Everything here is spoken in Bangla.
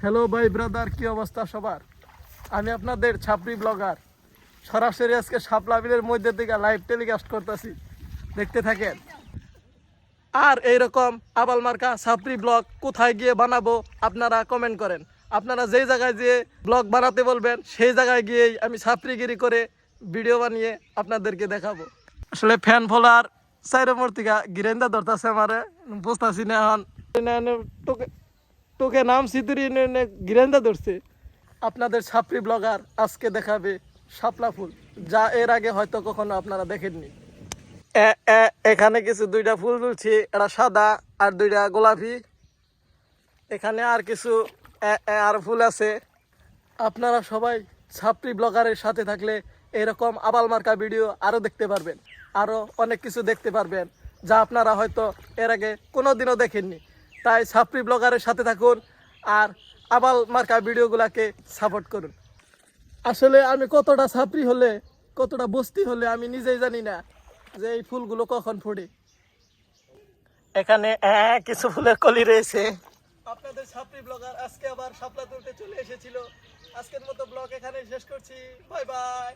হ্যালো ভাই ব্রাদার, কি অবস্থা সবার? আমি আপনাদের ছাপরি ব্লগার সরাসরি আজকে শাপলা বিলের মধ্যে থেকে লাইভ টেলিকাস্ট করতেছি, দেখতে থাকেন। আর এইরকম আবাল মার্কা ছাপরি ব্লগ কোথায় গিয়ে বানাবো আপনারা কমেন্ট করেন। আপনারা যেই জায়গায় গিয়ে ব্লগ বানাতে বলবেন সেই জায়গায় গিয়েই আমি ছাপরিগিরি করে ভিডিও বানিয়ে আপনাদেরকে দেখাবো। আসলে ফ্যান ফলোয়ার চাইরমূর্তিকা গিরেন্দা ধরতেছে আমারে, বুঝতেছি না এখন তোকে তোকে নাম সিতুরি গিরেন্দা ধরছে। আপনাদের ছাপরি ব্লগার আজকে দেখাবে শাপলা ফুল, যা এর আগে হয়তো কখনো আপনারা দেখেননি। এখানে কিছু দুইটা ফুল তুলছি, একটা সাদা আর দুইটা গোলাপি। এখানে আর কিছু আর ফুল আছে। আপনারা সবাই ছাপরি ব্লগারের সাথে থাকলে এরকম আবাল মার্কা ভিডিও আরও দেখতে পারবেন, আরও অনেক কিছু দেখতে পারবেন যা আপনারা হয়তো এর আগে কোনো দিনও দেখেননি। তাই ছাপরি ব্লগারের সাথে থাকুন আর আবাল মার্কা ভিডিওগুলোকে সাপোর্ট করুন। আসলে আমি কতটা ছাপরি হলে, কতটা বস্তি হলে আমি নিজেই জানি না যে এই ফুলগুলো কখন ফোটে। এখানে কিছু ফুলের কলি রয়েছে। আপনাদের ছাপরি ব্লগার আজকে আবার শাপলা তুলতে চলে এসেছিল। আজকের মতো ব্লগ এখানে শেষ করছি। Bye bye.